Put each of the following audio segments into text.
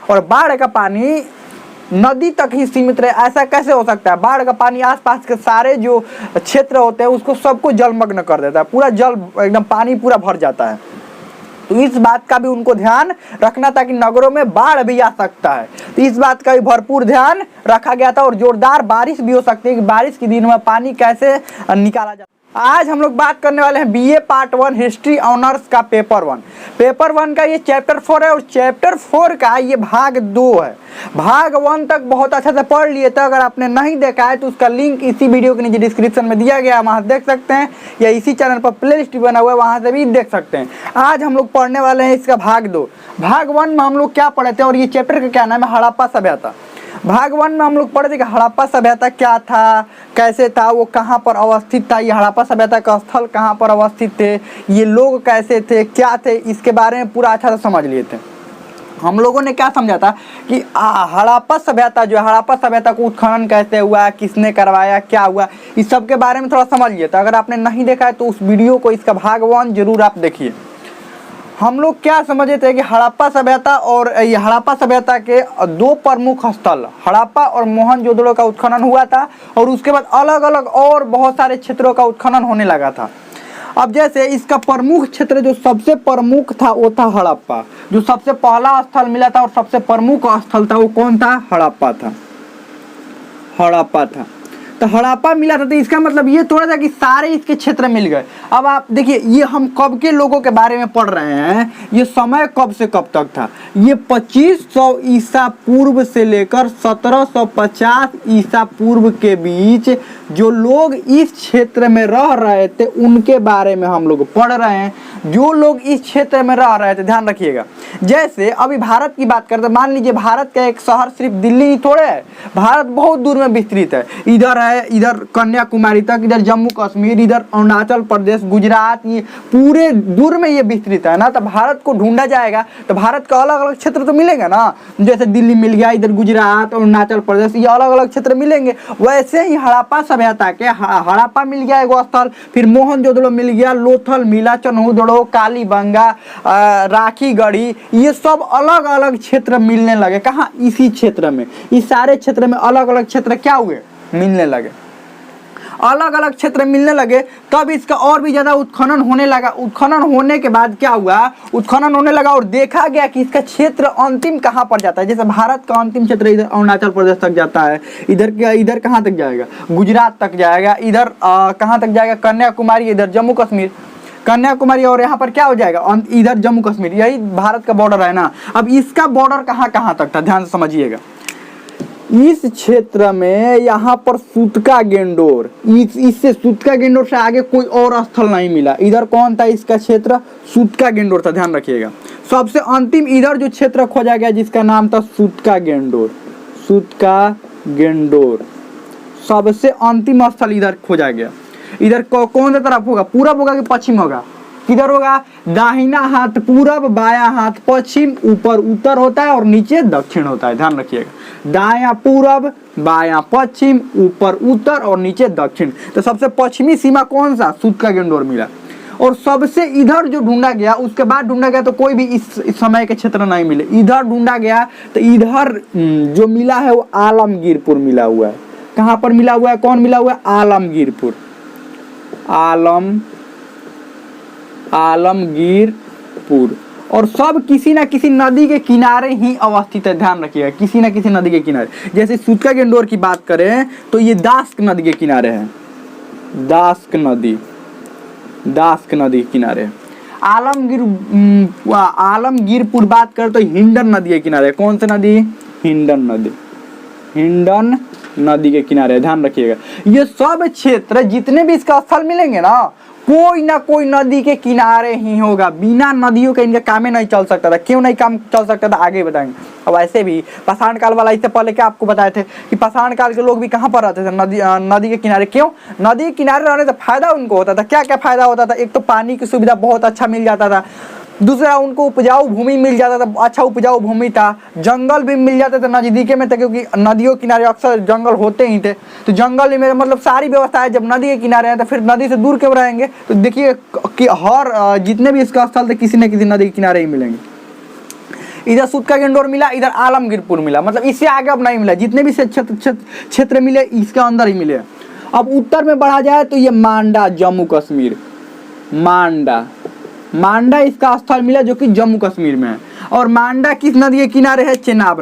और बाढ़ का पानी नदी तक ही सीमित रहे, ऐसा कैसे हो सकता है? बाढ़ का पानी आसपास के सारे जो क्षेत्र होते हैं उसको सबको जलमग्न कर देता है, पूरा जल एकदम पानी पूरा भर जाता है। तो इस बात का भी उनको ध्यान रखना था कि नगरों में बाढ़ भी आ सकता है, तो इस बात का भी भरपूर ध्यान रखा गया था। और जोरदार बारिश भी हो सकती है कि बारिश के दिन में पानी कैसे निकाला जाता है। आज हम लोग बात करने वाले हैं बीए पार्ट 1 हिस्ट्री ऑनर्स का पेपर 1। पेपर 1 का ये चैप्टर 4 है और चैप्टर 4 का ये भाग 2 है। भाग 1 तक बहुत अच्छा से पढ़ लिए थे, अगर आपने नहीं देखा है तो उसका लिंक इसी वीडियो के नीचे डिस्क्रिप्शन में दिया गया है, वहाँ देख सकते हैं, या इसी चैनल पर प्ले लिस्ट बना हुआ है वहाँ से भी देख सकते हैं। आज हम लोग पढ़ने वाले हैं इसका भाग 2। भाग 1 में हम लोग क्या पढ़े थे और ये चैप्टर का क्या नाम है? हड़प्पा सभ्यता। भाग 1 में हम लोग पढ़े थे कि हड़प्पा सभ्यता क्या था, कैसे था, वो कहाँ पर अवस्थित था, ये हड़प्पा सभ्यता का स्थल कहाँ पर अवस्थित थे, ये लोग कैसे थे, क्या थे, इसके बारे में पूरा अच्छा से समझ लिए थे। हम लोगों ने क्या समझा था कि हड़प्पा सभ्यता जो है, हड़प्पा सभ्यता को उत्खनन कैसे हुआ, किसने करवाया, क्या हुआ, इस सब के बारे में थोड़ा समझ लिए थे। अगर आपने नहीं देखा है तो उस वीडियो को, इसका भाग 1 जरूर आप देखिए। हम लोग क्या समझे थे कि हड़प्पा सभ्यता और ये हड़प्पा सभ्यता के 2 प्रमुख स्थल हड़प्पा और मोहनजोदड़ो का उत्खनन हुआ था, और उसके बाद अलग अलग और बहुत सारे क्षेत्रों का उत्खनन होने लगा था। अब जैसे इसका प्रमुख क्षेत्र जो सबसे प्रमुख था वो था हड़प्पा, जो सबसे पहला स्थल मिला था और सबसे प्रमुख स्थल था वो कौन था? हड़प्पा था। हड़प्पा था, तो हड़प्पा मिला था, तो इसका मतलब ये थोड़ा था कि सारे इसके क्षेत्र मिल गए। अब आप देखिए, ये हम कब के लोगों के बारे में पढ़ रहे हैं, ये समय कब से कब तक था? ये 2500 ईसा पूर्व से लेकर 1750 ईसा पूर्व के बीच जो लोग इस क्षेत्र में रह रहे थे उनके बारे में हम लोग पढ़ रहे हैं। जो लोग इस क्षेत्र में रह रहे थे, ध्यान रखिएगा, जैसे अभी भारत की बात करते हैं, मान लीजिए भारत का एक शहर सिर्फ दिल्ली ही थोड़े है, भारत बहुत दूर में विस्तृत है। इधर है, इधर कन्याकुमारी तक, इधर जम्मू कश्मीर, इधर अरुणाचल प्रदेश, गुजरात, ये पूरे दूर में ये विस्तृत है ना। तो भारत को ढूंढा जाएगा तो भारत का अलग अलग क्षेत्र तो मिलेगा ना, जैसे दिल्ली मिल गया, इधर गुजरात, अरुणाचल प्रदेश, ये अलग अलग क्षेत्र मिलेंगे। वैसे ही हड़प्पा सभ्यता के हड़प्पा मिल गया एगो स्थल, फिर मोहनजोदड़ो मिल गया, लोथल मिला, चन्हुदड़ो, कालीबंगा, राखीगढ़ी, ये सब अलग अलग क्षेत्र मिलने लगे। कहाँ? इसी क्षेत्र में, इस सारे क्षेत्र में अलग अलग क्षेत्र क्या हुए? मिलने लगे, अलग अलग क्षेत्र मिलने लगे। तब इसका और भी ज्यादा उत्खनन होने लगा। उत्खनन होने के बाद क्या हुआ? उत्खनन होने लगा और देखा गया कि इसका क्षेत्र अंतिम कहाँ पर जाता है। जैसे भारत का अंतिम क्षेत्र इधर अरुणाचल प्रदेश तक जाता है, इधर कहाँ तक जाएगा? गुजरात तक जाएगा, इधर कहाँ तक जाएगा? कन्याकुमारी, इधर जम्मू कश्मीर, कन्याकुमारी, और यहाँ पर क्या हो जाएगा? इधर जम्मू कश्मीर, यही भारत का बॉर्डर है ना। अब इसका बॉर्डर कहाँ कहाँ तक था, ध्यान से समझिएगा। इस क्षेत्र में यहाँ पर सूतका गेंडोर, इससे सूतका गेंडोर से आगे कोई और स्थल नहीं मिला। इधर कौन था इसका क्षेत्र? सूतका गेंडोर था, ध्यान रखिएगा। सबसे अंतिम इधर जो क्षेत्र खोजा गया जिसका नाम था सूतका गेंडोर, सूतका गेंडोर सबसे अंतिम स्थल इधर खोजा गया। इधर कौन सा तरफ होगा? पूरब होगा कि पश्चिम होगा? किधर होगा? दाहिना हाथ पूरब, बायां हाथ पश्चिम, ऊपर उत्तर होता है और नीचे दक्षिण होता है, ध्यान रखिएगा। दायां पूरब, बायां पश्चिम, ऊपर उत्तर और नीचे दक्षिण। तो सबसे पश्चिमी सीमा कौन सा? सूतका गेंडोर मिला। और सबसे इधर जो ढूंढा गया, उसके बाद ढूंढा गया तो कोई भी इस समय के क्षेत्र नहीं मिले। इधर ढूंढा गया तो इधर जो मिला है वो आलमगीरपुर मिला हुआ है। कहाँ पर मिला हुआ है? कौन मिला हुआ है? आलमगीरपुर, आलमगीरपुर। और सब किसी ना किसी नदी के किनारे ही अवस्थित है, ध्यान रखिएगा, किसी ना किसी नदी के किनारे। जैसे सूतका गेंडोर की बात करें तो ये दास्क नदी के किनारे है, दास्क नदी के किनारे। आलमगीरपुर बात करें तो हिंडन नदी के किनारे। कौन सी नदी? हिंडन नदी के किनारे, ध्यान रखिएगा। ये सब क्षेत्र जितने भी इसका स्थल मिलेंगे ना, कोई ना कोई नदी के किनारे ही होगा। बिना नदियों के इनका काम नहीं चल सकता था। क्यों नहीं काम चल सकता था आगे बताएंगे। अब ऐसे भी पाषाण काल वाला, इससे पहले क्या आपको बताए थे कि पाषाण काल के लोग भी कहाँ पर रहते थे? नदी के किनारे। क्यों? नदी के किनारे रहने से फायदा उनको होता था। क्या क्या फायदा होता था? एक तो पानी की सुविधा बहुत अच्छा मिल जाता था, दूसरा उनको उपजाऊ भूमि मिल जाता था, अच्छा उपजाऊ भूमि था, जंगल भी मिल जाते थे नजदीके में था, क्योंकि नदियों किनारे अक्सर जंगल होते ही थे। तो जंगल में मतलब सारी व्यवस्था है। जब नदी के किनारे हैं तो फिर नदी से दूर क्यों रहेंगे? तो देखिए कि हर जितने भी इसका स्थल थे किसी न किसी नदी के किनारे ही मिलेंगे। इधर सूत का गेंडोर मिला, इधर आलमगीरपुर मिला, मतलब इससे आगे अब नहीं मिला। जितने भी क्षेत्र मिले इसके अंदर ही मिले। अब उत्तर में बढ़ा जाए तो ये मांडा जम्मू कश्मीर, मांडा इसका स्थल मिला जो कि जम्मू कश्मीर में है। और मांडा किस नदी के किनारे है? चेनाब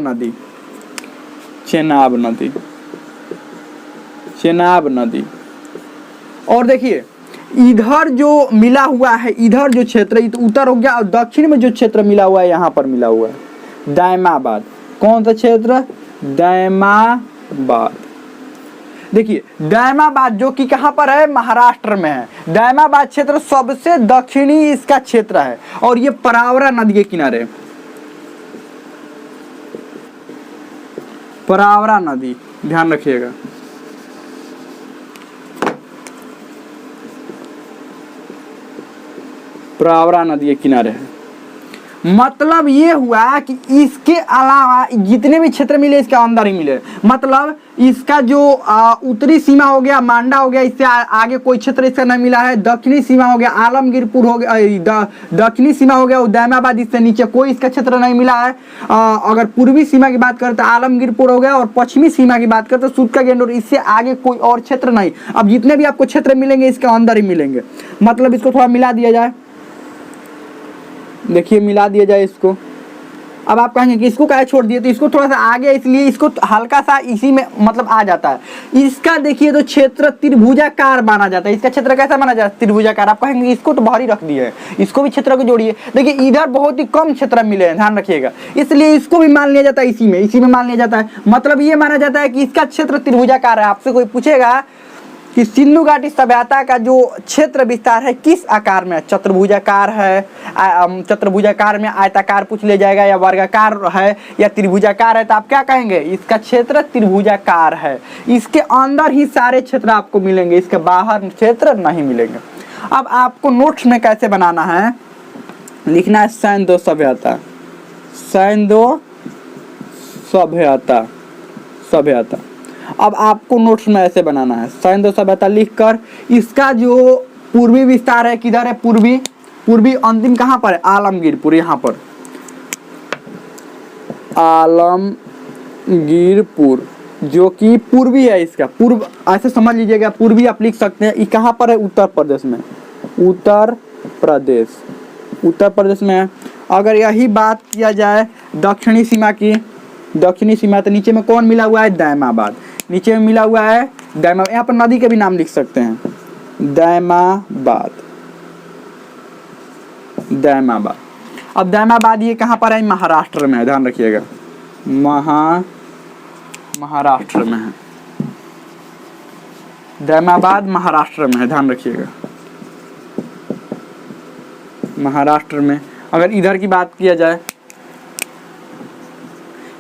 नदी। और देखिए इधर जो मिला हुआ है, इधर जो क्षेत्र उत्तर हो गया, और दक्षिण में जो क्षेत्र मिला हुआ है यहाँ पर मिला हुआ है दैमाबाद। कौन सा क्षेत्र? दैमाबाद। देखिए दैमाबाद जो कि कहाँ पर है? महाराष्ट्र में है। दैमाबाद क्षेत्र सबसे दक्षिणी इसका क्षेत्र है और ये परावरा नदी के किनारे, परावरा नदी, ध्यान रखिएगा। परावरा नदी के किनारे है। मतलब ये हुआ कि इसके अलावा जितने भी क्षेत्र मिले इसके अंदर ही मिले। मतलब इसका जो उत्तरी सीमा हो गया मांडा हो गया, इससे आगे कोई क्षेत्र इसका नहीं मिला है। दक्षिणी सीमा हो गया आलमगीरपुर हो गया, दक्षिणी सीमा हो गया उदयमाबाद, इससे नीचे कोई इसका क्षेत्र नहीं मिला है। अगर पूर्वी सीमा की बात करें तो आलमगीरपुर हो गया, और पश्चिमी सीमा की बात करें तो सूत का गेंडोर, इससे आगे कोई और क्षेत्र नहीं। अब जितने भी आपको क्षेत्र मिलेंगे इसके अंदर ही मिलेंगे। मतलब इसको थोड़ा मिला दिया जाए, देखिए मिला दिया जाए इसको। अब आप कहेंगे कि इसको क्या छोड़ दिए, तो इसको थोड़ा सा आगे, इसलिए इसको हल्का सा इसी में मतलब आ जाता है। इसका देखिए तो क्षेत्र त्रिभुजाकार माना जाता है। इसका क्षेत्र कैसा माना जाता है? त्रिभुजाकार। आप कहेंगे इसको तो बाहर ही रख दिए है, इसको भी क्षेत्र को जोड़िए। देखिए इधर बहुत ही कम क्षेत्र मिले हैं, ध्यान रखिएगा, इसलिए इसको भी मान लिया जाता है, इसी में मान लिया जाता है। मतलब ये माना जाता है कि इसका क्षेत्र त्रिभुजाकार है। आपसे कोई पूछेगा कि सिंधु घाटी सभ्यता का जो क्षेत्र विस्तार है किस आकार में है? चतुर्भुजाकार है, चतुर्भुजाकार में आयताकार पूछ ले जाएगा, या वर्गाकार है या त्रिभुजाकार है, तो आप क्या कहेंगे? इसका क्षेत्र त्रिभुजाकार है। इसके अंदर ही सारे क्षेत्र आपको मिलेंगे, इसके बाहर क्षेत्र नहीं मिलेंगे। अब आपको नोट्स में कैसे बनाना है, लिखना है सैंधो सभ्यता, सैंधो सभ्यता। अब आपको नोट्स में ऐसे बनाना है, सैंधो सभ्यता लिखकर इसका जो पूर्वी विस्तार है किधर है? पूर्वी अंतिम कहाँ पर है? आलमगीरपुर, यहाँ पर आलमगीरपुर जो कि पूर्वी है। इसका पूर्व ऐसे समझ लीजिएगा, पूर्वी आप लिख सकते हैं। ये कहाँ पर है? उत्तर प्रदेश में, उत्तर प्रदेश में है। अगर यही बात किया जाए दक्षिणी सीमा की, दक्षिणी सीमा, तो नीचे में कौन मिला हुआ है? दैमाबाद। नीचे में मिला हुआ है दैमाबाद। यहाँ पर नदी के भी नाम लिख सकते हैं, दैमाबाद। अब दैमाबाद ये कहाँ पर है? महाराष्ट्र में है, ध्यान रखिएगा, महाराष्ट्र में है। दैमाबाद महाराष्ट्र में है, ध्यान रखिएगा, महाराष्ट्र में। अगर इधर की बात किया जाए,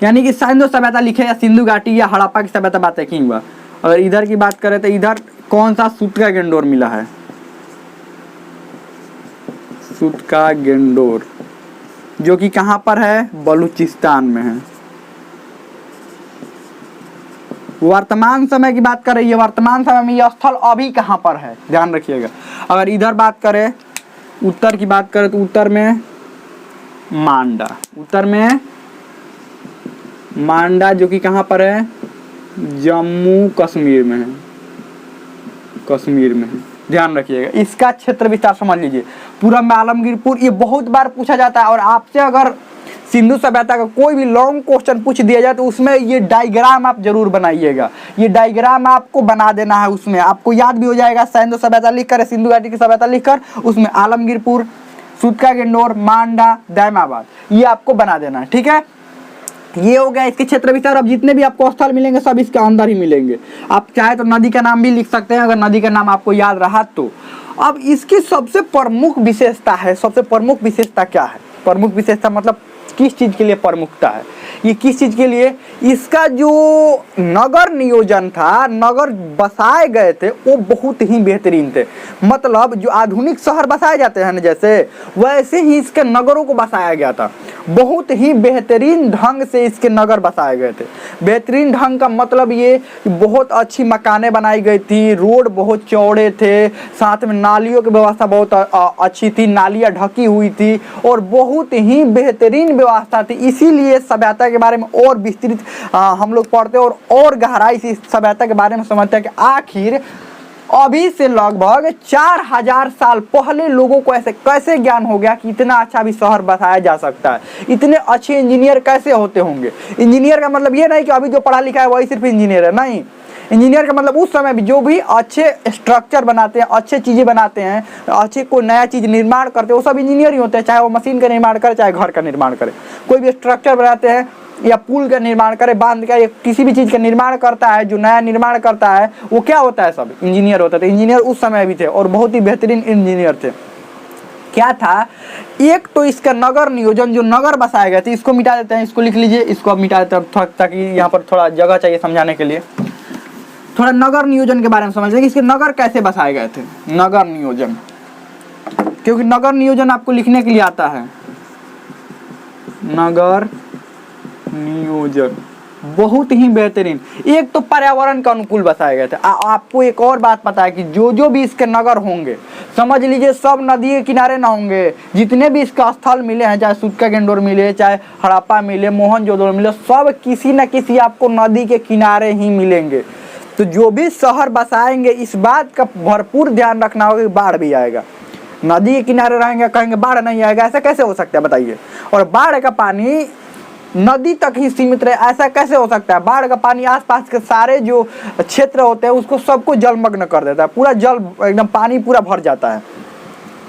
यानी कि सैंधो सभ्यता लिखे या सिंधु घाटी या हड़प्पा की सभ्यता, बात है कि हुआ। अगर इधर की बात करें तो इधर कौन सा? सूत का गेंडोर मिला है, सूत का गेंडोर, जो कि कहाँ पर है? बलूचिस्तान में है। वर्तमान समय की बात करें, ये वर्तमान समय में यह स्थल अभी कहाँ पर है, ध्यान रखिएगा। अगर इधर बात करें, उत्तर की बात करें, तो उत्तर में मांडा, मांडा जो कि कहाँ पर है? जम्मू कश्मीर में है, ध्यान रखिएगा। इसका क्षेत्र विस्तार समझ लीजिए। पूरा में आलमगीरपुर, ये बहुत बार पूछा जाता है। और आपसे अगर सिंधु सभ्यता का कोई भी लॉन्ग क्वेश्चन पूछ दिया जाए तो उसमें ये डायग्राम आप जरूर बनाइएगा। ये डायग्राम आपको बना देना है, उसमें आपको याद भी हो जाएगा। सैंधो सभ्यता लिखकर, सिंधु घाटी की सभ्यता लिखकर, उसमें आलमगीरपुर, सूत का गेंडोर, मांडा, दैमाबाद, ये आपको बना देना है, ठीक है। ये हो गया इसके क्षेत्र विस्तार। अब जितने भी आपको स्थल मिलेंगे सब इसके अंदर ही मिलेंगे। आप चाहे तो नदी का नाम भी लिख सकते हैं, अगर नदी का नाम आपको याद रहा तो। अब इसकी सबसे प्रमुख विशेषता है, सबसे प्रमुख विशेषता क्या है? प्रमुख विशेषता मतलब किस चीज के लिए प्रमुखता है? ये किस चीज के लिए? इसका जो नगर नियोजन था, नगर बसाए गए थे, वो बहुत ही बेहतरीन थे। मतलब जो आधुनिक शहर बसाए जाते हैं ना, जैसे वैसे ही इसके नगरों को बसाया गया था। बहुत ही बेहतरीन ढंग से इसके नगर बसाए गए थे। बेहतरीन ढंग का मतलब ये कि बहुत अच्छी मकानें बनाई गई थी, रोड बहुत चौड़े थे, साथ में नालियों की व्यवस्था बहुत अच्छी थी, नालियाँ ढकी हुई थी, और बहुत ही बेहतरीन बेहतरीन व्यवस्था थी, इसीलिए सभ्यता के बारे में और विस्तृत हम लोग पढ़ते हैं और गहराई से इस सभ्यता के बारे में समझते हैं कि आखिर अभी से लगभग 4000 साल पहले लोगों को ऐसे कैसे ज्ञान हो गया कि इतना अच्छा भी शहर बसाया जा सकता है, इतने अच्छे इंजीनियर कैसे होते होंगे। इंजीनियर का मतलब ये नहीं कि अभी जो पढ़ा लिखा है वही सिर्फ इंजीनियर है, नहीं। इंजीनियर का मतलब उस समय भी जो भी अच्छे स्ट्रक्चर बनाते हैं, अच्छे चीज़ें बनाते हैं, अच्छे कोई नया चीज़ निर्माण करते हैं, वो सब इंजीनियर ही होते हैं, चाहे वो मशीन का निर्माण करे चाहे घर का निर्माण करे। कोई भी स्ट्रक्चर बनाते हैं या पुल का निर्माण करे, बांध का, या किसी भी चीज़ का निर्माण करता है, जो नया निर्माण करता है वो क्या होता है, सब इंजीनियर होता है। इंजीनियर उस समय भी थे और बहुत ही बेहतरीन इंजीनियर थे। क्या था, एक तो इसका नगर नियोजन, जो नगर बसाए गए थे, इसको मिटा देते हैं, इसको लिख लीजिए, इसको अब मिटा देते हैं ताकि यहाँ पर थोड़ा जगह चाहिए समझाने के लिए। थोड़ा नगर नियोजन के बारे में समझ लें कि इसके नगर कैसे बसाए गए थे। नगर नियोजन, क्योंकि नगर नियोजन आपको लिखने के लिए आता है। नगर नियोजन बहुत ही बेहतरीन। एक तो पर्यावरण के अनुकूल बसाए गए थे। आपको एक और बात पता है कि जो भी इसके नगर होंगे, समझ लीजिए सब नदी के किनारे ना होंगे, जितने भी इसका स्थल मिले हैं, चाहे सूत्का गेंडोर मिले, चाहे हड़प्पा मिले, मोहनजोदड़ो मिले, सब किसी न किसी आपको नदी के किनारे ही मिलेंगे। तो जो भी शहर बसाएंगे इस बात का भरपूर ध्यान रखना होगा कि बाढ़ भी आएगा। नदी के किनारे रहेंगे, कहेंगे बाढ़ नहीं आएगा, ऐसा कैसे हो सकता है बताइए। और बाढ़ का पानी नदी तक ही सीमित रहे, ऐसा कैसे हो सकता है। बाढ़ का पानी आसपास के सारे जो क्षेत्र होते हैं उसको सबको जलमग्न कर देता है, पूरा जल एकदम पानी पूरा भर जाता है।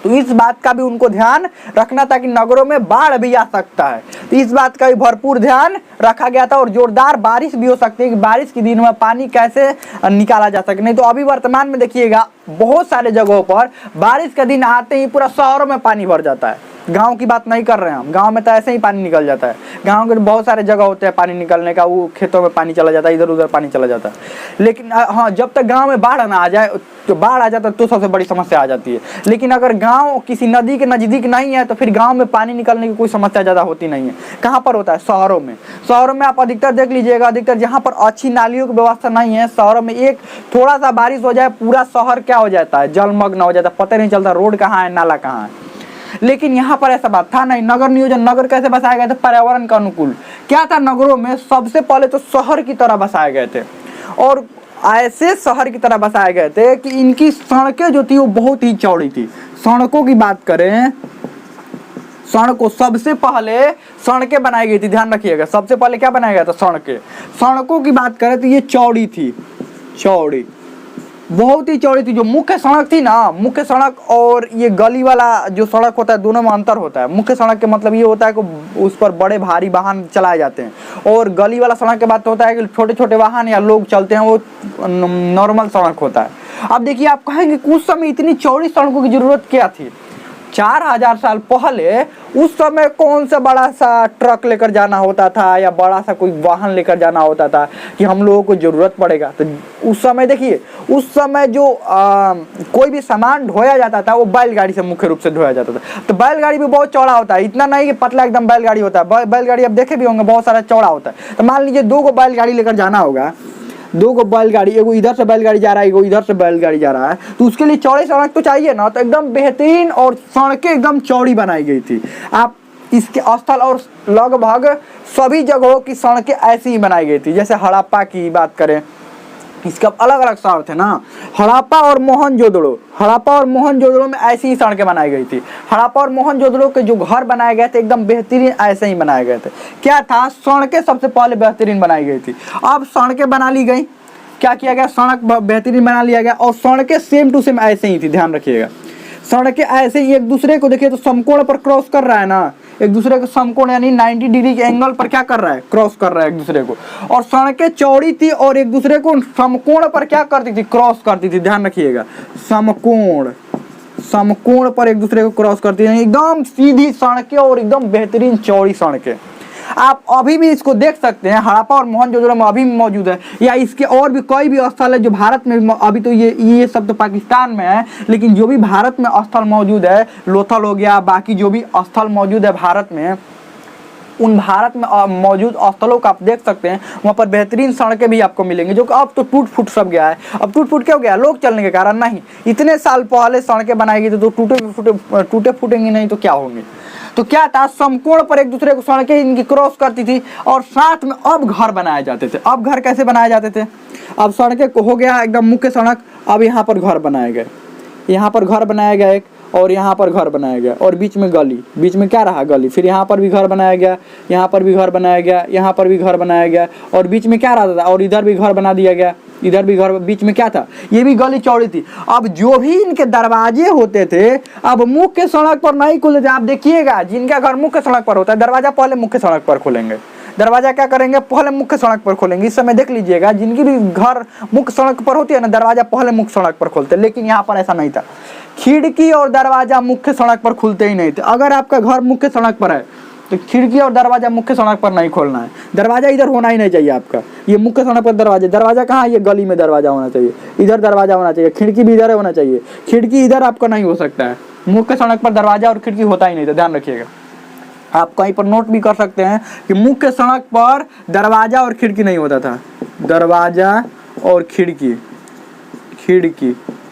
तो इस बात का भी उनको ध्यान रखना था कि नगरों में बाढ़ भी आ सकता है, तो इस बात का भी भरपूर ध्यान रखा गया था। और जोरदार बारिश भी हो सकती है कि बारिश के दिन में पानी कैसे निकाला जा सके। नहीं तो अभी वर्तमान में देखिएगा बहुत सारे जगहों पर बारिश का दिन आते ही पूरा शहरों में पानी भर जाता है। गांव की बात नहीं कर रहे हैं हम, गांव में तो ऐसे ही पानी निकल जाता है। गांव के बहुत सारे जगह होते हैं पानी निकलने का, वो खेतों में पानी चला जाता है, इधर उधर पानी चला जाता है। लेकिन हाँ, जब तक गांव में बाढ़ ना आ जाए, तो बाढ़ आ जाता है तो सबसे बड़ी समस्या आ जाती है। लेकिन अगर गांव किसी नदी के नज़दीक नहीं है तो फिर गांव में पानी निकलने की कोई समस्या ज़्यादा होती नहीं है। कहाँ पर होता है, शहरों में। शहरों में आप अधिकतर देख लीजिएगा, अधिकतर जहाँ पर अच्छी नालियों की व्यवस्था नहीं है, शहरों में एक थोड़ा सा बारिश हो जाए पूरा शहर क्या हो जाता है, जलमग्न हो जाता है, पता नहीं चलता रोड कहाँ है, नाला कहाँ है। लेकिन यहाँ पर ऐसा बात था नहीं। नगर नियोजन, नगर कैसे बसाए गए थे, पर्यावरण का अनुकूल। क्या था, नगरों में सबसे पहले तो शहर की तरह बसाए गए थे, और ऐसे शहर की तरह बसाए गए थे कि इनकी सड़कें जो थी वो बहुत ही चौड़ी थी। सड़कों की बात करें, सड़कों सबसे पहले सड़कें बनाई गई थी, ध्यान रखिएगा, सबसे पहले क्या बनाया गया था, सड़कें। सड़कों की बात करें तो ये चौड़ी थी, चौड़ी, बहुत ही चौड़ी थी। जो मुख्य सड़क थी ना, मुख्य सड़क और ये गली वाला जो सड़क होता है, दोनों में अंतर होता है। मुख्य सड़क के मतलब ये होता है कि उस पर बड़े भारी वाहन चलाए जाते हैं, और गली वाला सड़क के बात होता है कि छोटे छोटे वाहन या लोग चलते हैं, वो नॉर्मल सड़क होता है। अब देखिए, आप कहेंगे उस समय इतनी चौड़ी सड़कों की जरूरत क्या थी। 4000 साल पहले उस समय कौन सा बड़ा सा ट्रक लेकर जाना होता था या बड़ा सा कोई वाहन लेकर जाना होता था कि हम लोगों को ज़रूरत पड़ेगा। तो उस समय देखिए, उस समय जो कोई भी सामान ढोया जाता था वो बैलगाड़ी से मुख्य रूप से ढोया जाता था। तो बैलगाड़ी भी बहुत चौड़ा होता है, इतना नहीं कि पतला एकदम बैलगाड़ी होता है। बैलगाड़ी आप देखे भी होंगे बहुत सारा चौड़ा होता है। तो मान लीजिए 2 बैलगाड़ी लेकर जाना होगा, 2 बैलगाड़ी, एगो इधर से बैलगाड़ी जा रहा है, एगो इधर से बैलगाड़ी जा रहा है, तो उसके लिए चौड़ी सड़क तो चाहिए ना। तो एकदम बेहतरीन और सड़कें एकदम चौड़ी बनाई गई थी। आप इसके स्थल और लगभग सभी जगहों की सड़कें ऐसी ही बनाई गई थी। जैसे हड़प्पा की बात करें, इसका अलग अलग शहर थे ना, हड़प्पा और मोहनजोदड़ो। हड़प्पा और मोहनजोदड़ो में ऐसी ही सड़कें बनाई गई थी। हड़प्पा और मोहनजोदड़ो के जो घर बनाए गए थे एकदम बेहतरीन ऐसे ही बनाए गए थे। क्या था, सड़कें सबसे पहले बेहतरीन बनाई गई थी। अब सड़कें बना ली गई, क्या किया गया, सड़क बेहतरीन बना लिया गया, और सड़कें सेम टू सेम ऐसे ही थी। ध्यान रखिएगा, सड़कें ऐसे ही एक दूसरे को, देखिए तो समकोण पर क्रॉस कर रहा है ना, एक दूसरे को समकोण यानी 90 डिग्री के एंगल पर क्या कर रहा है, क्रॉस कर रहा है एक दूसरे को। और सड़कें चौड़ी थी और एक दूसरे को समकोण पर क्या करती थी, क्रॉस करती थी। ध्यान रखिएगा, समकोण, समकोण पर एक दूसरे को क्रॉस करती थी। एकदम सीधी सड़कें और एकदम बेहतरीन चौड़ी सड़कें। आप अभी भी इसको देख सकते हैं, हड़प्पा और मोहनजोदड़ो में अभी भी मौजूद है, या इसके और भी कई भी स्थल है जो भारत में अभी तो ये सब तो पाकिस्तान में है, लेकिन जो भी भारत में स्थल मौजूद है, लोथल हो गया, बाकी जो भी स्थल मौजूद है भारत में, उन भारत में मौजूद स्थलों को आप देख सकते हैं, वहाँ पर बेहतरीन सड़कें भी आपको मिलेंगी, जो कि अब तो टूट फूट सब गया है। अब टूट फूट क्या हो गया? लोग चलने के कारण नहीं। इतने साल पहले सड़कें बनाई गई तो टूटे फूटेंगी नहीं तो क्या होंगे? तो क्या था, समकोण पर एक दूसरे को सड़कें इनकी क्रॉस करती थी और साथ में अब घर बनाए जाते थे। अब घर कैसे बनाए जाते थे? अब सड़कें हो गया एकदम मुख्य सड़क, अब यहाँ पर घर बनाए गए, यहाँ पर घर बनाया गया एक, और यहाँ पर घर बनाया गया, और बीच में गली, बीच में क्या रहा? गली। फिर यहाँ पर भी घर बनाया गया, यहाँ पर भी घर बनाया गया, यहाँ पर भी घर बनाया गया, और बीच में क्या रहता था? और इधर भी घर बना दिया गया, इधर भी घर, बीच में क्या था? ये भी गली चौड़ी थी। अब जो भी इनके दरवाजे होते थे अब मुख्य सड़क पर नहीं खुलते थे। आप देखिएगा, जिनका घर मुख्य सड़क पर होता है दरवाजा पहले मुख्य सड़क पर खोलेंगे। दरवाजा क्या करेंगे? पहले मुख्य सड़क पर खोलेंगे। इस समय देख लीजिएगा, जिनकी भी घर मुख्य सड़क पर होती है ना, दरवाजा पहले मुख्य सड़क पर खोलते, लेकिन यहाँ पर ऐसा नहीं था। खिड़की और दरवाजा मुख्य सड़क पर खुलते ही नहीं थे। अगर आपका घर मुख्य सड़क पर है तो खिड़की और दरवाजा मुख्य सड़क पर नहीं खोलना है। दरवाजा इधर होना ही नहीं चाहिए आपका। ये मुख्य सड़क पर दरवाजा कहाँ? ये गली में दरवाजा होना चाहिए, इधर दरवाजा होना चाहिए, खिड़की भी इधर होना चाहिए। खिड़की इधर आपका नहीं हो सकता है। मुख्य सड़क पर दरवाजा और खिड़की होता ही नहीं था, ध्यान रखिएगा। आप कहीं पर नोट भी कर सकते हैं कि मुख्य सड़क पर दरवाजा और खिड़की नहीं होता था। दरवाजा और खिड़की,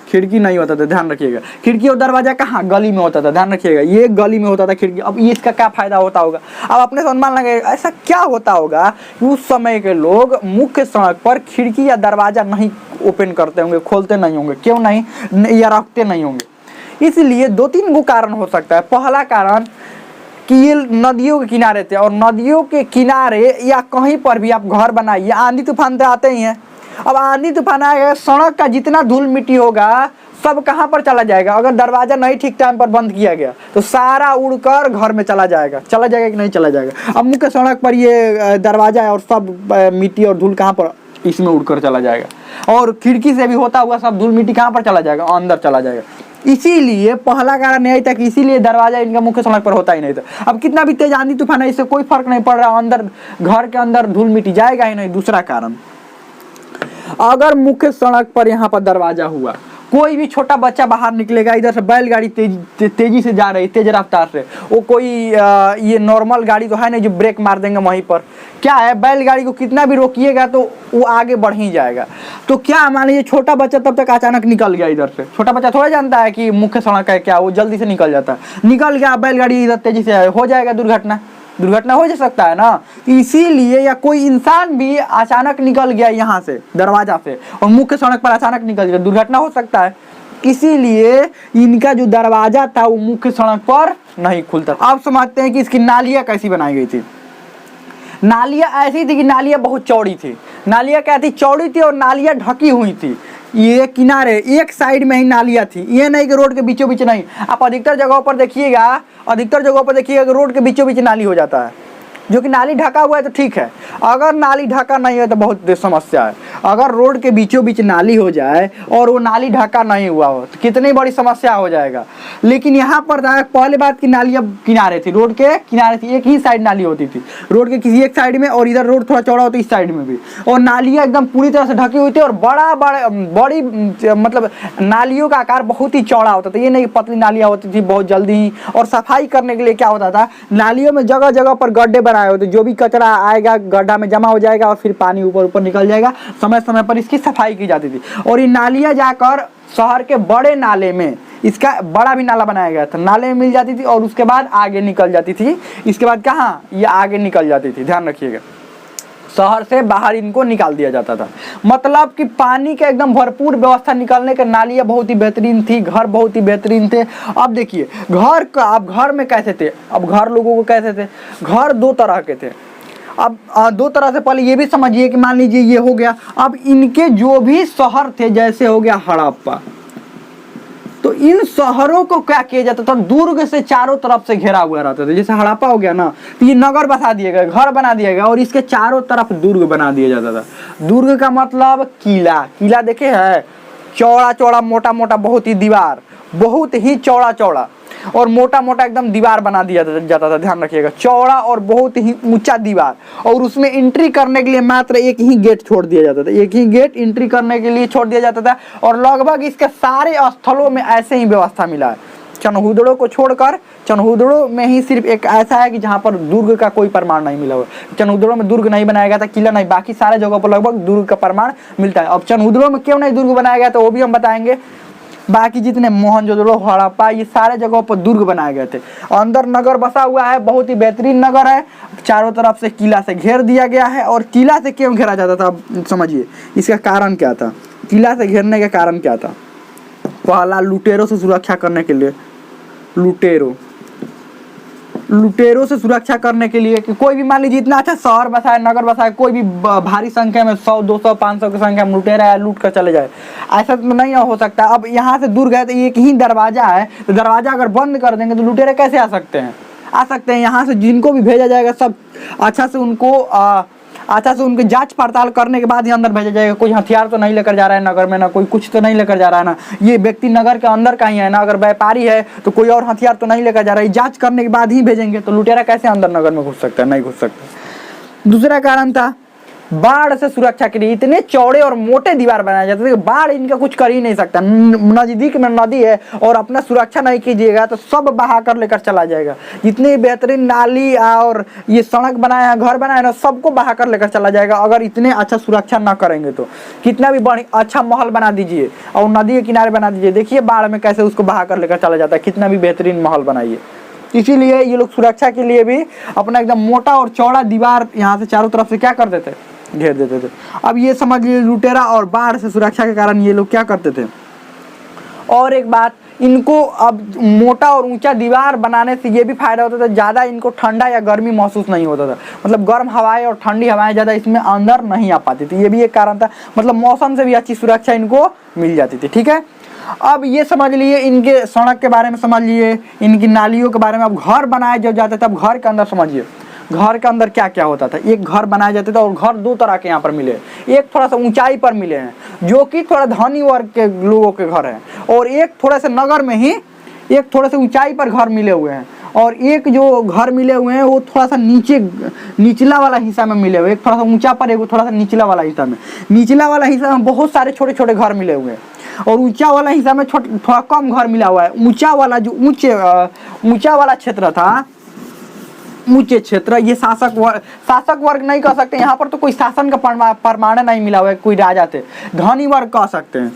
खिड़की नहीं होता था, ध्यान रखिएगा। खिड़की और दरवाजा कहाँ? गली में होता था, ध्यान रखिएगा। ये गली में होता था खिड़की। अब ये इसका क्या फायदा होता होगा? अब अपने अनुमान लगे ऐसा क्या होता होगा कि उस समय के लोग मुख्य सड़क पर खिड़की या दरवाजा नहीं ओपन करते होंगे, खोलते नहीं होंगे। क्यों नहीं? या रखते नहीं होंगे। इसलिए 2-3 गो कारण हो सकता है। पहला कारण कि ये नदियों के किनारे थे, और नदियों के किनारे या कहीं पर भी आप घर बनाइए, आंधी तूफान तो आते ही हैं। अब आंधी तूफान आएगा, सड़क का जितना धूल मिट्टी होगा सब कहाँ पर चला जाएगा? अगर दरवाजा नहीं ठीक टाइम पर बंद किया गया तो सारा उड़कर घर में चला जाएगा कि नहीं चला जाएगा? अब मुख्य सड़क पर ये दरवाजा है और सब मिट्टी और धूल कहाँ पर? इसमें उड़कर चला जाएगा। और खिड़की से भी होता हुआ सब धूल मिट्टी कहाँ पर चला जाएगा? अंदर चला जाएगा। इसीलिए पहला कारण यही था कि इसीलिए दरवाजा इनका मुख्य सड़क पर होता ही नहीं था। अब कितना भी तेज आंधी तूफान है, इससे कोई फर्क नहीं पड़ रहा, अंदर घर के अंदर धूल मिट्टी जाएगा ही नहीं। दूसरा कारण, अगर मुख्य सड़क पर यहाँ पर दरवाजा हुआ, कोई भी छोटा बच्चा बाहर निकलेगा, इधर से बैलगाड़ी तेजी से जा रही, तेज रफ्तार से, वो कोई ये नॉर्मल गाड़ी तो है नहीं जो ब्रेक मार देंगे वहीं पर। क्या है, बैलगाड़ी को कितना भी रोकिएगा तो वो आगे बढ़ ही जाएगा। तो क्या मान लीजिए छोटा बच्चा तब तक अचानक निकल गया इधर से, छोटा बच्चा थोड़ा जानता है कि मुख्य सड़क है क्या, वो जल्दी से निकल जाता है, निकल गया बैलगाड़ी इधर तेजी से, हो जाएगा दुर्घटना हो जा सकता है ना। इसीलिए या कोई इंसान भी अचानक निकल गया यहाँ से दरवाजा से और मुख्य सड़क पर अचानक निकल गया, दुर्घटना हो सकता है। इसीलिए इनका जो दरवाजा था वो मुख्य सड़क पर नहीं खुलता। अब समझते हैं कि इसकी नालियाँ कैसी बनाई गई थी। नालियाँ ऐसी थी कि नालियाँ बहुत चौड़ी थी। नालियाँ क्या थी? चौड़ी थी और नालियाँ ढकी हुई थी। ये किनारे एक साइड में ही नालियाँ थी, ये नहीं कि रोड के बीचों बीच नहीं। आप अधिकतर जगहों पर देखिएगा कि रोड के बीचों बीच नाली हो जाता है। जो कि नाली ढका हुआ है तो ठीक है, अगर नाली ढका नहीं है तो बहुत समस्या है। अगर रोड के बीचों बीच नाली हो जाए और वो नाली ढका नहीं हुआ हो तो कितनी बड़ी समस्या हो जाएगा। लेकिन यहाँ पर पहले बात की नालियाँ किनारे थी, रोड के किनारे थी, एक ही साइड नाली होती थी, रोड के किसी एक साइड में, और इधर रोड थोड़ा चौड़ा होता इस साइड में भी, और नालियाँ एकदम पूरी तरह से ढकी हुई थी। और बड़ी मतलब नालियों का आकार बहुत ही चौड़ा होता था, ये नहीं पतली नालियाँ होती थी बहुत जल्दी ही। और सफाई करने के लिए क्या होता था, नालियों में जगह जगह पर गड्ढे बनाए होते, जो भी कचरा आएगा गड्ढा में जमा हो जाएगा और फिर पानी ऊपर ऊपर निकल जाएगा। समय समय पर इसकी सफाई की जाती थी। और ये नालियाँ जाकर शहर के बड़े नाले में, इसका बड़ा भी नाला बनाया गया था, नाले में मिल जाती थी और उसके बाद आगे निकल जाती थी। इसके बाद कहाँ, ये आगे निकल जाती थी, ध्यान रखिएगा, शहर से बाहर इनको निकाल दिया जाता था। मतलब कि पानी का एकदम भरपूर व्यवस्था निकालने के नालियाँ बहुत ही बेहतरीन थी, घर बहुत ही बेहतरीन थे। अब देखिए घर का, अब घर में कैसे थे, अब घर लोगों को कैसे थे, घर 2 तरह के थे। अब 2 तरह से, पहले ये भी समझिए कि मान लीजिए ये हो गया, अब इनके जो भी शहर थे, जैसे हो गया हड़प्पा, तो इन शहरों को क्या किया जाता था, दुर्ग से चारों तरफ से घेरा हुआ रहता था। जैसे हड़प्पा हो गया ना, तो ये नगर बसा दिया गया, घर बना दिया गया और इसके चारों तरफ दुर्ग बना दिया जाता था। दुर्ग का मतलब किला देखे है, चौड़ा चौड़ा मोटा मोटा बहुत ही दीवार, बहुत ही चौड़ा चौड़ा और मोटा मोटा एकदम दीवार बना दिया जाता था, ध्यान रखिएगा, चौड़ा और बहुत ही ऊंचा दीवार। और उसमें एंट्री करने के लिए मात्र एक ही गेट छोड़ दिया जाता था, एक ही गेट एंट्री करने के लिए छोड़ दिया जाता था। और लगभग इसके सारे स्थलों में ऐसे ही व्यवस्था मिला है, चनहुदड़ो को छोड़कर, चनहुदड़ो में ही सिर्फ एक ऐसा है कि जहाँ पर दुर्ग का कोई प्रमाण नहीं मिला हुआ। चनहुदड़ो में दुर्ग नहीं बनाया गया था, किला नहीं, बाकी सारे जगहों पर लगभग दुर्ग का प्रमाण मिलता है। अब चनहुदड़ो में क्यों नहीं दुर्ग बनाया गया तो वो भी हम बताएंगे। बाकी जितने मोहनजोदड़ो, हड़प्पा, ये सारे जगहों पर दुर्ग बनाए गए थे। अंदर नगर बसा हुआ है, बहुत ही बेहतरीन नगर है, चारों तरफ से किला से घेर दिया गया है। और किला से क्यों घेरा जाता था अब समझिए, इसका कारण क्या था, किला से घेरने का कारण क्या था। पहला, लुटेरों से सुरक्षा करने के लिए, लुटेरों से सुरक्षा करने के लिए कि कोई भी मान लीजिए इतना अच्छा शहर बसा है, नगर बसा है, कोई भी भारी संख्या में 100, 200, 500 की संख्या में लुटेरा है, लूट कर चले जाए, ऐसा तो नहीं हो सकता। अब यहाँ से दुर्ग है तो एक ही दरवाजा है, तो दरवाजा अगर बंद कर देंगे तो लुटेरे कैसे आ सकते हैं, आ सकते हैं। यहाँ से जिनको भी भेजा जाएगा सब अच्छा से उनकी जांच पड़ताल करने के बाद ही अंदर भेजा जाएगा। कोई हथियार तो नहीं लेकर जा रहा है नगर में, ना कोई कुछ तो नहीं लेकर जा रहा है, ना ये व्यक्ति नगर के अंदर का ही है ना, अगर व्यापारी है तो कोई और हथियार तो नहीं लेकर जा रहा है। जांच करने के बाद ही भेजेंगे, तो लुटेरा कैसे अंदर नगर में घुस सकता है, नहीं घुस सकता। दूसरा कारण था बाढ़ से सुरक्षा के लिए इतने चौड़े और मोटे दीवार बनाए जाते थे, बाढ़ इनका कुछ कर ही नहीं सकता। नजदीक में नदी है और अपना सुरक्षा नहीं कीजिएगा तो सब बहा कर लेकर चला जाएगा। जितनी बेहतरीन नाली और ये सड़क बनाए हैं, घर बनाए ना, सबको बहा कर लेकर चला जाएगा अगर इतने अच्छा सुरक्षा ना करेंगे तो। कितना भी अच्छा महल बना दीजिए और नदी के किनारे बना दीजिए, देखिए बाढ़ में कैसे उसको बहा कर लेकर चला जाता है। कितना भी बेहतरीन महल बनाइए, इसीलिए ये लोग सुरक्षा के लिए भी अपना एकदम मोटा और चौड़ा दीवार यहाँ से चारों तरफ से क्या कर देते, घेर देते थे। अब ये समझ लीजिए लुटेरा और बाढ़ से सुरक्षा के कारण ये लोग क्या करते थे। और एक बात, इनको अब मोटा और ऊंचा दीवार बनाने से ये भी फायदा होता था, ज़्यादा इनको ठंडा या गर्मी महसूस नहीं होता था। मतलब गर्म हवाएं और ठंडी हवाएं ज़्यादा इसमें अंदर नहीं आ पाती थी, ये भी एक कारण था। मतलब मौसम से भी अच्छी सुरक्षा इनको मिल जाती थी। ठीक है, अब ये समझ लिए इनके सड़क के बारे में, समझ लिए इनकी नालियों के बारे में। अब घर बनाए जब जाते थे, अब घर के अंदर समझिए घर के अंदर क्या क्या होता था। एक घर बनाए जाते थे और घर दो तरह के यहाँ पर मिले, एक थोड़ा सा ऊंचाई पर मिले हैं जो कि थोड़ा धनी वर्ग के लोगों के घर हैं, और एक थोड़े से नगर में ही एक थोड़े से ऊंचाई पर घर मिले हुए हैं, और एक जो घर मिले हुए हैं वो थोड़ा सा निचला वाला हिस्सा में मिले हुए, एक थोड़ा सा ऊंचा पर, एक थोड़ा सा निचला वाला हिस्सा में। निचला वाला हिस्सा में बहुत सारे छोटे छोटे घर मिले हुए हैं और ऊंचा वाला हिस्सा में थोड़ा कम घर मिला हुआ है। ऊंचा वाला जो ऊंचा वाला क्षेत्र था, ऊंचे क्षेत्र, ये शासक वर्ग नहीं कह सकते, यहाँ पर तो कोई शासन का प्रमाण नहीं मिला हुआ है, कोई राजा थे। धनी वर्ग कह सकते हैं।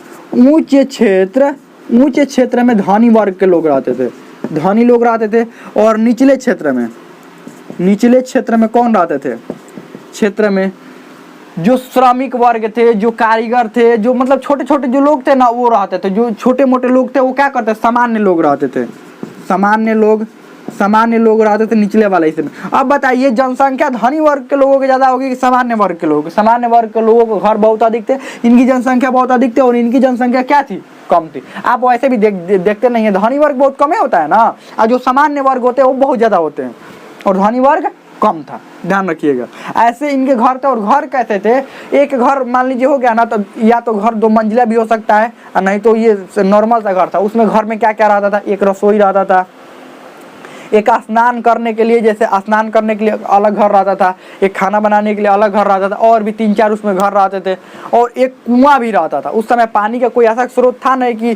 ऊंचे क्षेत्र में धनी वर्ग के लोग रहते थे, धनी लोग रहते थे। और निचले क्षेत्र में कौन रहते थे, क्षेत्र में जो श्रमिक वर्ग थे, जो कारीगर थे, जो मतलब छोटे छोटे जो लोग थे ना, वो रहते थे। जो छोटे मोटे लोग थे वो क्या करते, सामान्य लोग रहते थे, सामान्य लोग रहते थे निचले वाले हिस्से में। अब बताइए जनसंख्या धनी वर्ग के लोगों की ज्यादा होगी कि सामान्य वर्ग के लोगों की? सामान्य वर्ग के लोगों को घर बहुत अधिक थे, इनकी जनसंख्या बहुत अधिक थी, और इनकी जनसंख्या क्या थी, कम थी। आप वैसे भी देखते नहीं है, धनी वर्ग बहुत कम होता है ना, और जो सामान्य वर्ग होते हैं वो बहुत ज्यादा होते हैं, और धनी वर्ग कम था, ध्यान रखिएगा। ऐसे इनके घर थे। और घर कैसे थे, एक घर मान लीजिए हो गया ना, तो या तो घर 2 मंजिला भी हो सकता है, और नहीं तो ये नॉर्मल सा घर था। उसमें घर में क्या क्या रहता था, एक रसोई रहता था, एक स्नान करने के लिए, जैसे स्नान करने के लिए अलग घर रहता था, एक खाना बनाने के लिए अलग घर रहता था, और भी 3-4 उसमें घर रहते थे, और एक कुआं भी रहता था। उस समय पानी का कोई ऐसा स्रोत था नहीं कि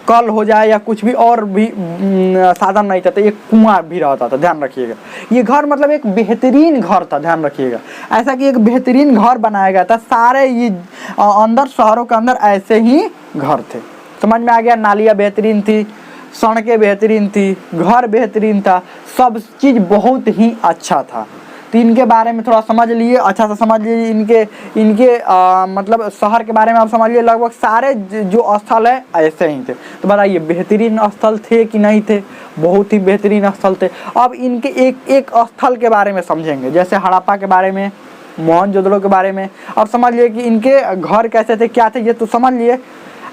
कल हो जाए या कुछ भी और भी साधन नहीं था, तो एक कुआं भी रहता था, ध्यान रखिएगा। ये घर मतलब एक बेहतरीन घर था, ध्यान रखिएगा। ऐसा कि एक बेहतरीन घर बनाया गया था, सारे ये अंदर शहरों के अंदर ऐसे ही घर थे। समझ में आ गया, नालियाँ बेहतरीन थी, सड़कें बेहतरीन थी, घर बेहतरीन था, सब चीज़ बहुत ही अच्छा था। तो इनके बारे में थोड़ा समझ लिए, अच्छा से समझ लीजिए। इनके मतलब शहर के बारे में आप समझ लिए। लगभग सारे जो स्थल है ऐसे ही थे। तो बताइए बेहतरीन स्थल थे कि नहीं थे? बहुत ही बेहतरीन स्थल थे। अब इनके एक एक स्थल के बारे में समझेंगे, जैसे हड़प्पा के बारे में, मोहनजोदड़ो के बारे में। और समझ लिए कि इनके घर कैसे थे, क्या थे, ये तो समझ लिए।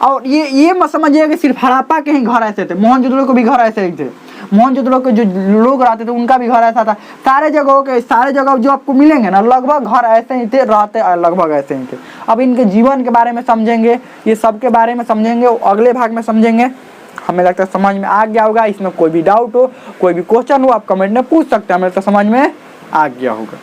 और ये मत समझिए कि सिर्फ हड़प्पा के ही घर ऐसे थे, मोहनजोदड़ो के भी घर ऐसे ही थे। मोहनजोदड़ो के जो लोग रहते थे उनका भी घर ऐसा था। सारे जगह जो आपको मिलेंगे ना, लगभग घर ऐसे ही थे, रहते लगभग ऐसे ही थे। अब इनके जीवन के बारे में समझेंगे, ये सब के बारे में समझेंगे, अगले भाग में समझेंगे। हमें लगता है समझ में आ गया होगा। इसमें कोई भी डाउट हो, कोई भी क्वेश्चन हो, आप कमेंट में पूछ सकते हैं, हमें लगता है समझ में आ गया होगा।